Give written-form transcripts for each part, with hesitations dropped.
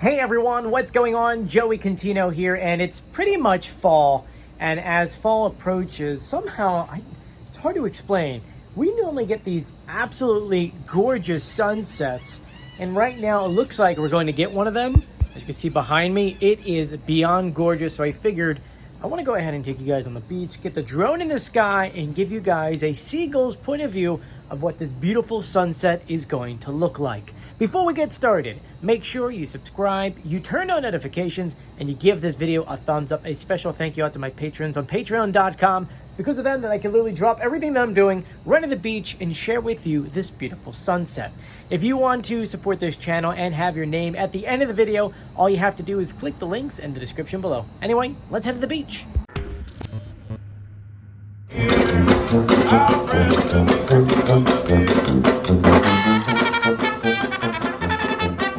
Hey everyone, what's going on? Joey Contino here, and it's pretty much fall. And as fall approaches, it's hard to explain. We normally get these absolutely gorgeous sunsets, and right now it looks like we're going to get one of them. As you can see behind me, it is beyond gorgeous, so I figured I want to go ahead and take you guys on the beach, get the drone in the sky, and give you guys a seagull's point of view of what this beautiful sunset is going to look like. Before we get started, make sure you subscribe, you turn on notifications, and you give this video a thumbs up. A special thank you out to my patrons on patreon.com. It's because of them that I can literally drop everything that I'm doing right on the beach and share with you this beautiful sunset. If you want to support this channel and have your name at the end of the video, all you have to do is click the links in the description below. Anyway, let's head to the beach.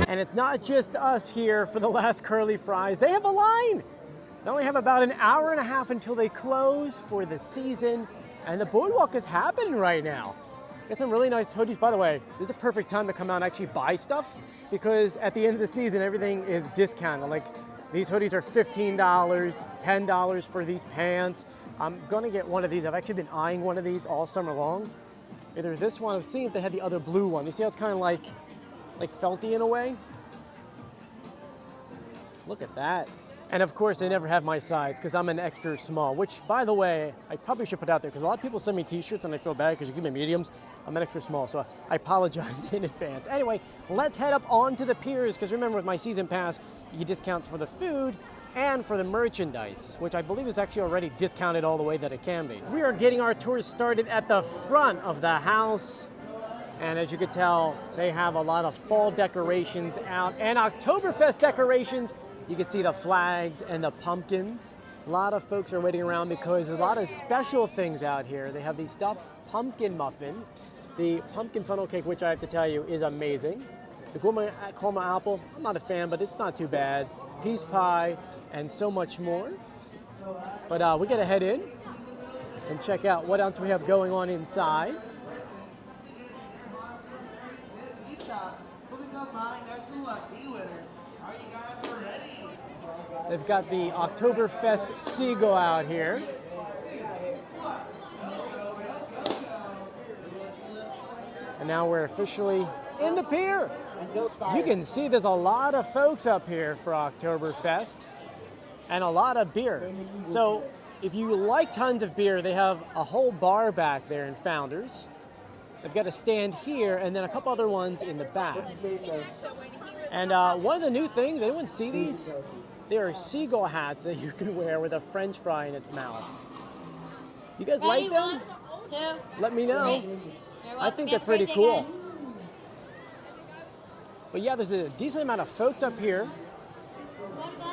And it's not just us here for the last curly fries. They have a line. They only have about an hour and a half until they close for the season. And the boardwalk is happening right now. Got some really nice hoodies. By the way, this is a perfect time to come out and actually buy stuff because at the end of the season, everything is discounted. Like these hoodies are $15, $10 for these pants. I'm gonna get one of these. I've actually been eyeing one of these all summer long. Either this one, I was seeing if they had the other blue one. You see how it's kind of like felty in a way? Look at that. And of course, they never have my size because I'm an extra small, which by the way, I probably should put out there because a lot of people send me t-shirts and I feel bad because you give me mediums. I'm an extra small, so I apologize in advance. Anyway, let's head up onto the piers because remember with my season pass, you get discounts for the food and for the merchandise, which I believe is actually already discounted all the way that it can be. We are getting our tours started at the front of the house. And as you can tell, they have a lot of fall decorations out and Oktoberfest decorations. You can see the flags and the pumpkins. A lot of folks are waiting around because there's a lot of special things out here. They have the stuffed pumpkin muffin, the pumpkin funnel cake, which I have to tell you is amazing. The gourmet caramel apple, I'm not a fan, but it's not too bad. Peace pie, and so much more. But we gotta head in and check out what else we have going on inside. They've got the Oktoberfest seagull out here. And now we're officially in the pier. You can see there's a lot of folks up here for Oktoberfest and a lot of beer. So if you like tons of beer, they have a whole bar back there in Founders. They've got a stand here and then a couple other ones in the back. And one of the new things, anyone see these? There are seagull hats that you can wear with a French fry in its mouth. You guys like them? 2, Let me know. 3. I think they're pretty cool. But yeah, there's a decent amount of folks up here.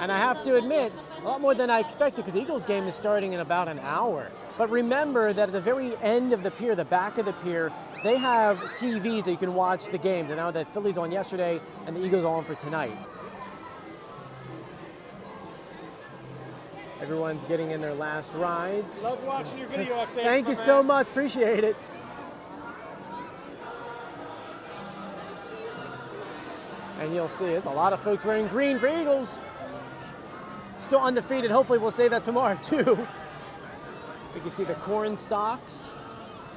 And I have to admit, a lot more than I expected because Eagles game is starting in about an hour. But remember that at the very end of the pier, the back of the pier, they have TVs so you can watch the games. And now that Phillies on yesterday and the Eagles on for tonight. Everyone's getting in their last rides. Love watching your video up there. Thank you so much. Appreciate it. And you'll see it. A lot of folks wearing green for Eagles. Still undefeated. Hopefully we'll say that tomorrow too. You can see the corn stalks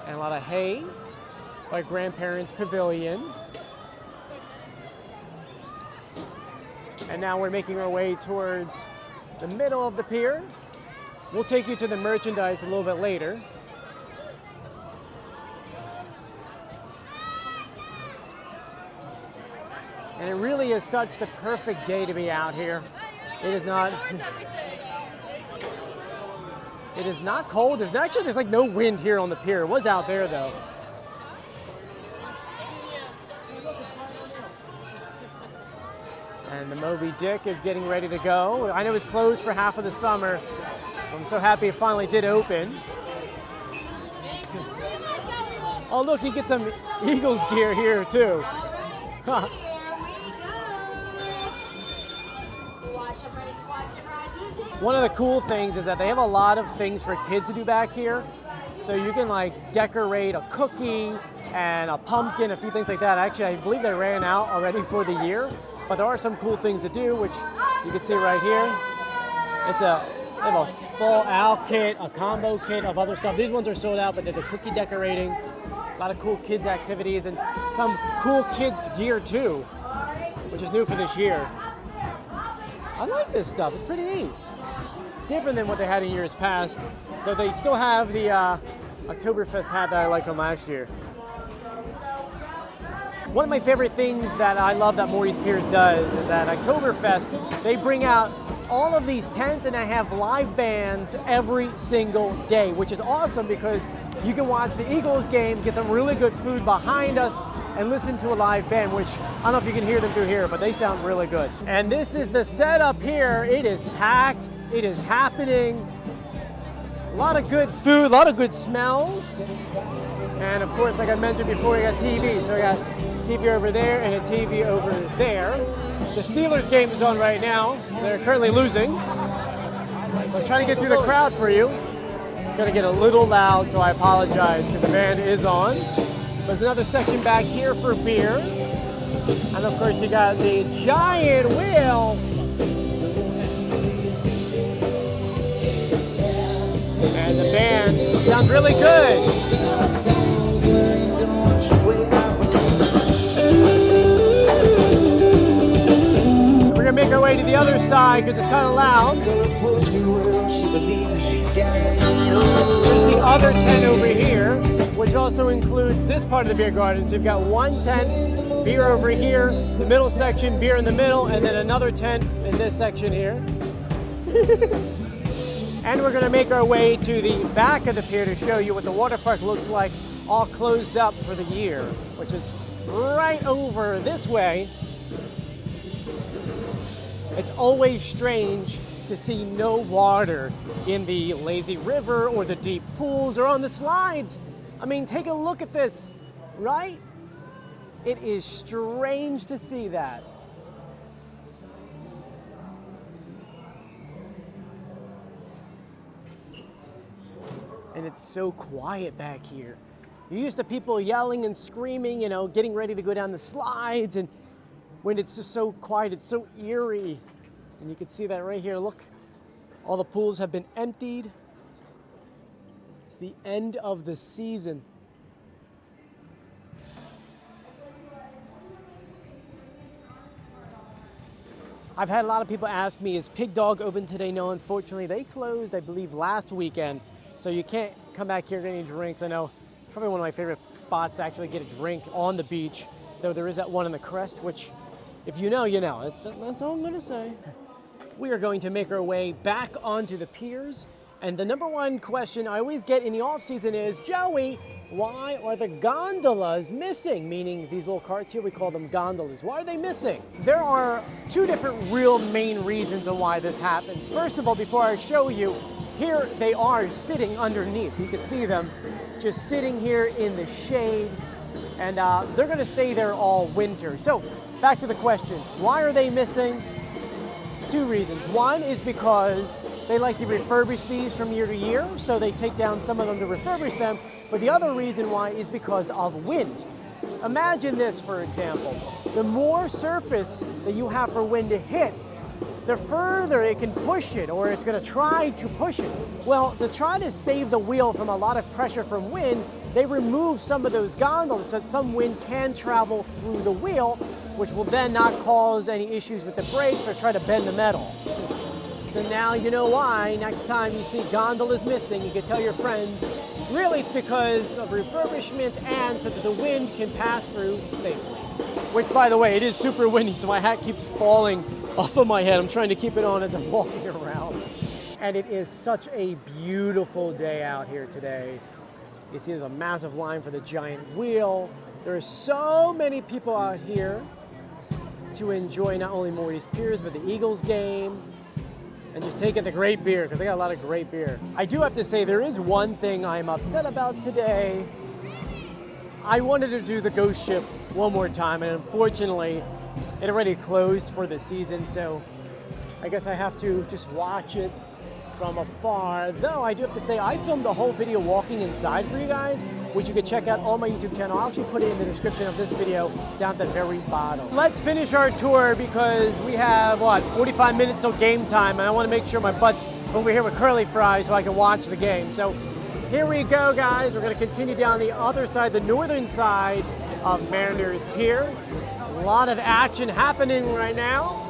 and a lot of hay by Grandparents Pavilion. And now we're making our way towards the middle of the pier. We'll take you to the merchandise a little bit later. And it really is such the perfect day to be out here. It is not cold. There's like no wind here on the pier. It was out there though. And the Moby Dick is getting ready to go. I know it was closed for half of the summer. I'm so happy it finally did open. Oh look, you get some Eagles gear here too. One of the cool things is that they have a lot of things for kids to do back here. So you can like decorate a cookie and a pumpkin, a few things like that. Actually, I believe they ran out already for the year. but there are some cool things to do, which you can see right here. They have a full out kit, a combo kit of other stuff. These ones are sold out, but they're the cookie decorating, a lot of cool kids activities, and some cool kids gear too, which is new for this year. I like this stuff, it's pretty neat. It's different than what they had in years past, though they still have the Oktoberfest hat that I liked from last year. One of my favorite things that I love that Morey's Piers does is at Oktoberfest, they bring out all of these tents and they have live bands every single day, which is awesome because you can watch the Eagles game, get some really good food behind us, and listen to a live band, which I don't know if you can hear them through here, but they sound really good. And this is the setup here. It is packed, it is happening. A lot of good food, a lot of good smells. And of course, like I mentioned before, we got TV. So we got TV over there and a TV over there. The Steelers game is on right now. They're currently losing. I'm trying to get through the crowd for you. It's gonna get a little loud, so I apologize because the band is on. There's another section back here for beer. And of course, you got the giant wheel. And the band sounds really good. We're gonna make our way to the other side because it's kind of loud. There's the other tent over here, which also includes this part of the beer garden. So you've got one tent, beer over here, the middle section, beer in the middle, and then another tent in this section here. And we're gonna make our way to the back of the pier to show you what the water park looks like all closed up for the year, which is right over this way. It's always strange to see no water in the lazy river or the deep pools or on the slides. I mean, take a look at this, right? It is strange to see that. And it's so quiet back here. You're used to people yelling and screaming, you know, getting ready to go down the slides, and when it's just so quiet, it's so eerie. And you can see that right here, look. All the pools have been emptied. It's the end of the season. I've had a lot of people ask me, is Pig Dog open today? No, unfortunately, they closed, I believe, last weekend. So you can't come back here and get any drinks. I know it's probably one of my favorite spots to actually get a drink on the beach, though there is that one in the Crest, which if you know, you know. That's all I'm gonna say. We are going to make our way back onto the piers. And the number one question I always get in the off season is, Joey, why are the gondolas missing? Meaning these little carts here, we call them gondolas. Why are they missing? There are two different real main reasons on why this happens. First of all, before I show you, here they are sitting underneath. You can see them just sitting here in the shade, and they're gonna stay there all winter. So back to the question, why are they missing? Two reasons. One is because they like to refurbish these from year to year, so they take down some of them to refurbish them. But the other reason why is because of wind. Imagine this, for example. The more surface that you have for wind to hit, the further it can push it, or it's going to try to push it. Well, to try to save the wheel from a lot of pressure from wind, they remove some of those gondolas so that some wind can travel through the wheel, which will then not cause any issues with the brakes or try to bend the metal. So now you know why. Next time you see gondolas missing, you can tell your friends, really it's because of refurbishment and so that the wind can pass through safely. Which, by the way, it is super windy, so my hat keeps falling off of my head. I'm trying to keep it on as I'm walking around. And it is such a beautiful day out here today. You see there's a massive line for the giant wheel. There are so many people out here to enjoy not only Morey's Piers, but the Eagles game, and just taking the great beer, because I got a lot of great beer. I do have to say, there is one thing I'm upset about today. I wanted to do the ghost ship one more time, and unfortunately, it already closed for the season, so I guess I have to just watch it from afar. Though I do have to say, I filmed a whole video walking inside for you guys, which you can check out on my YouTube channel. I'll actually put it in the description of this video down at the very bottom. Let's finish our tour because we have, 45 minutes till game time, and I want to make sure my butt's over here with curly fries so I can watch the game. So here we go, guys. We're going to continue down the other side, the northern side of Mariners Pier. A lot of action happening right now.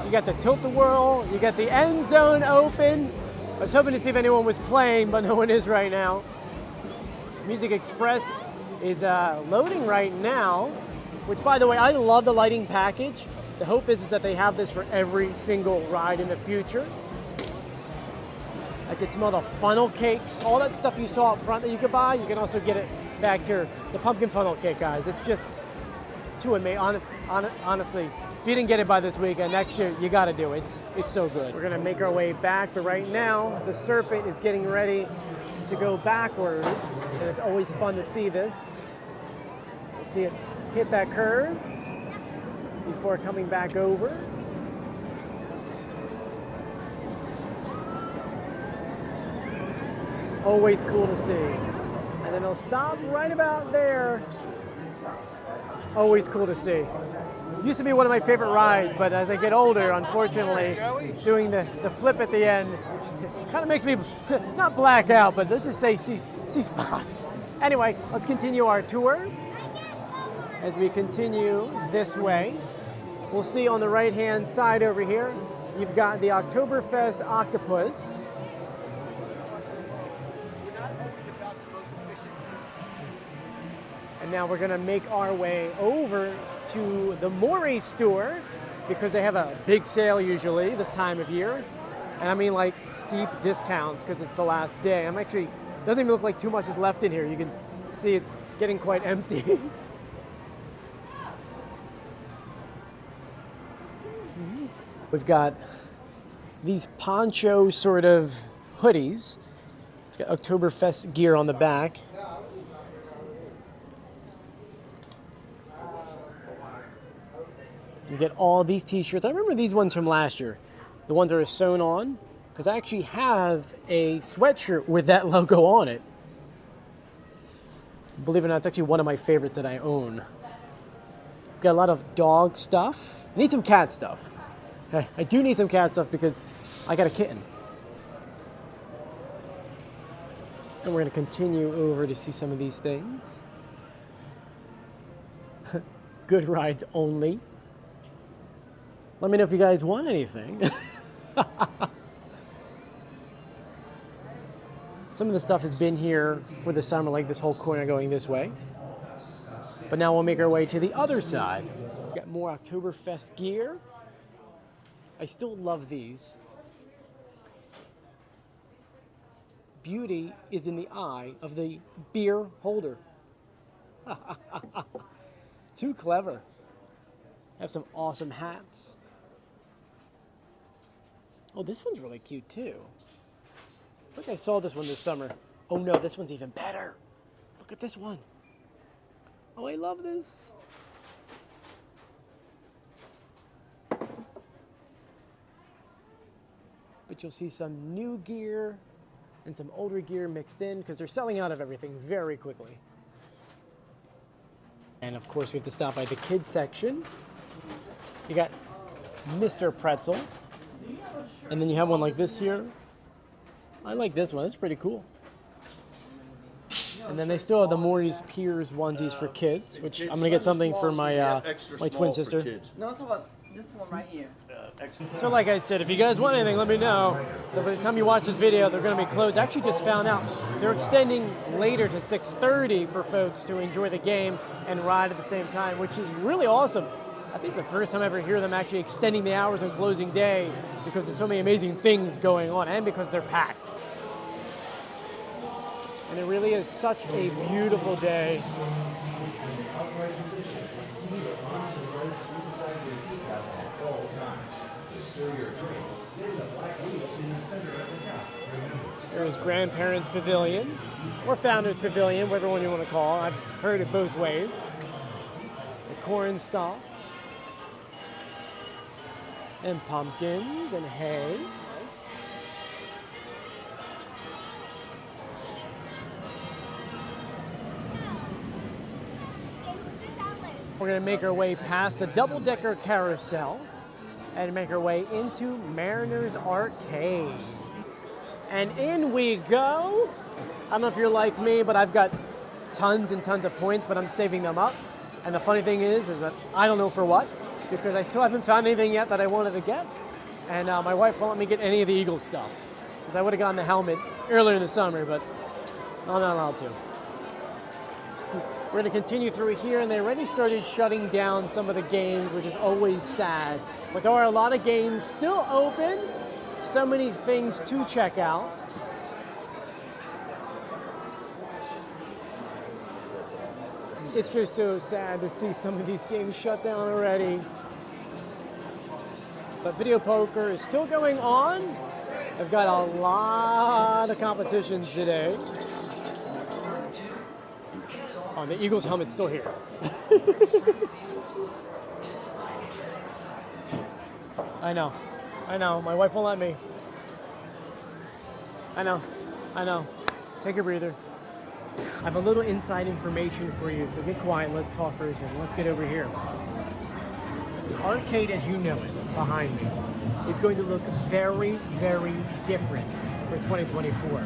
You got the tilt-a-whirl, you got the end zone open. I was hoping to see if anyone was playing, but no one is right now. Music Express is loading right now, which, by the way, I love the lighting package. The hope is that they have this for every single ride in the future. I can smell the funnel cakes, all that stuff you saw up front that you could buy. You can also get it back here. The pumpkin funnel cake, guys. It's just too amazing. Honestly, if you didn't get it by this weekend, next year you got to do it. It's so good. We're gonna make our way back, but right now the Serpent is getting ready to go backwards, and it's always fun to see this. You see it hit that curve before coming back over. Always cool to see. And then it'll stop right about there. Always cool to see. Used to be one of my favorite rides, but as I get older, unfortunately, doing the flip at the end kind of makes me not black out, but let's just say see spots. Anyway, let's continue our tour. As we continue this way, we'll see on the right-hand side over here, you've got the Oktoberfest octopus. And now we're gonna make our way over to the Morey store because they have a big sale usually this time of year. And I mean like steep discounts because it's the last day. Doesn't even look like too much is left in here. You can see it's getting quite empty. We've got these poncho sort of hoodies. It's got Oktoberfest gear on the back. You get all these t-shirts. I remember these ones from last year. The ones that are sewn on, because I actually have a sweatshirt with that logo on it. Believe it or not, it's actually one of my favorites that I own. Got a lot of dog stuff. I need some cat stuff. I do need some cat stuff because I got a kitten. And we're gonna continue over to see some of these things. Good rides only. Let me know if you guys want anything. Some of the stuff has been here for the summer, like this whole corner going this way. But now we'll make our way to the other side. We've got more Oktoberfest gear. I still love these. Beauty is in the eye of the beer holder. Too clever. Have some awesome hats. Oh, this one's really cute too. I think I saw this one this summer. Oh no, this one's even better. Look at this one. Oh, I love this. But you'll see some new gear and some older gear mixed in because they're selling out of everything very quickly. And of course, we have to stop by the kids section. You got Mr. Pretzel. And then you have one like this here. I like this one. It's pretty cool. And then they still have the Morey's Piers onesies for kids, which I'm gonna get something for my my twin sister. No, it's about this one right here. So like I said, if you guys want anything, let me know. But by the time you watch this video, they're gonna be closed. I actually just found out they're extending later to 6:30 for folks to enjoy the game and ride at the same time, which is really awesome. I think it's the first time I ever hear them actually extending the hours on closing day because there's so many amazing things going on and because they're packed. And it really is such a beautiful day. There's Grandparents Pavilion, or Founders Pavilion, whatever one you want to call it. I've heard it both ways. The corn stalks. And pumpkins and hay. We're gonna make our way past the double-decker carousel and make our way into Mariners Arcade. And in we go. I don't know if you're like me, but I've got tons and tons of points, but I'm saving them up. And the funny thing is that I don't know for what, because I still haven't found anything yet that I wanted to get. And my wife won't let me get any of the Eagles stuff, because I would have gotten the helmet earlier in the summer, but I'm not allowed to. We're going to continue through here, and they already started shutting down some of the games, which is always sad. But there are a lot of games still open, so many things to check out. It's just so sad to see some of these games shut down already. But video poker is still going on. I've got a lot of competitions today. Oh, the Eagles helmet's still here. I know. My wife won't let me. I know. Take a breather. I have a little inside information for you, so get quiet. Let's talk for a second. Let's get over here. Arcade, as you know it, behind me, is going to look very, very different for 2024.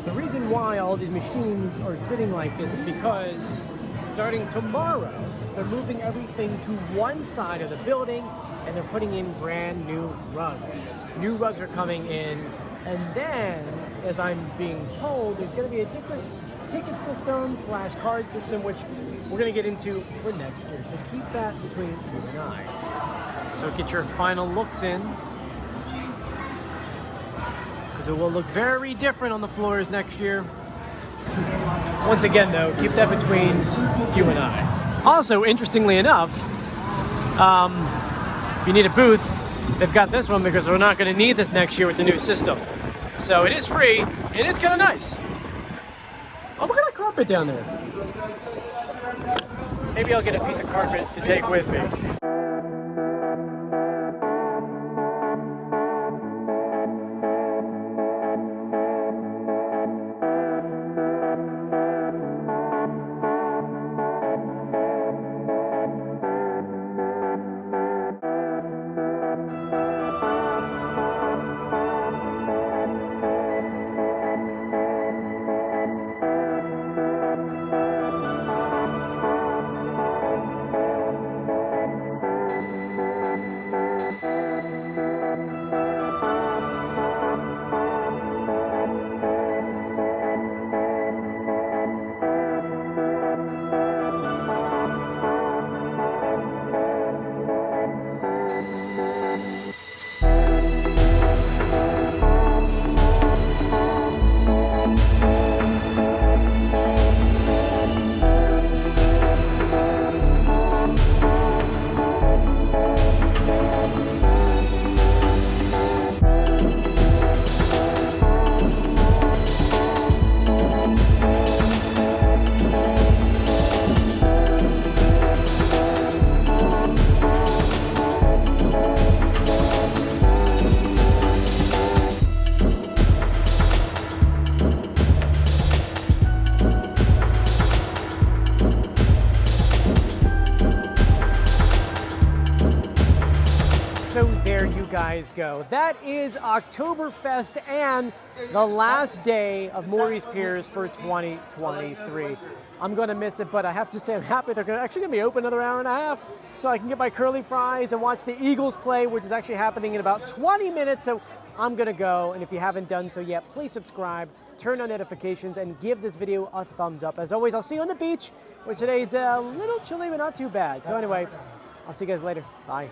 The reason why all these machines are sitting like this is because starting tomorrow, they're moving everything to one side of the building and they're putting in brand new rugs. New rugs are coming in, and then, as I'm being told, there's going to be a different ticket system / card system, which we're going to get into for next year. So keep that between you and I. So get your final looks in, because it will look very different on the floors next year. Once again, though, keep that between you and I. Also, interestingly enough, if you need a booth, they've got this one because we're not going to need this next year with the new system. So it is free. It is kind of nice. Oh, look at that carpet down there. Maybe I'll get a piece of carpet to take with me. So there you guys go. That is Oktoberfest and the last day of Morey's Piers for 2023. I'm going to miss it, but I have to say I'm happy they're actually going to be open another hour and a half so I can get my curly fries and watch the Eagles play, which is actually happening in about 20 minutes. So I'm going to go, and if you haven't done so yet, please subscribe, turn on notifications, and give this video a thumbs up. As always, I'll see you on the beach, where today's a little chilly, but not too bad. So anyway, I'll see you guys later. Bye.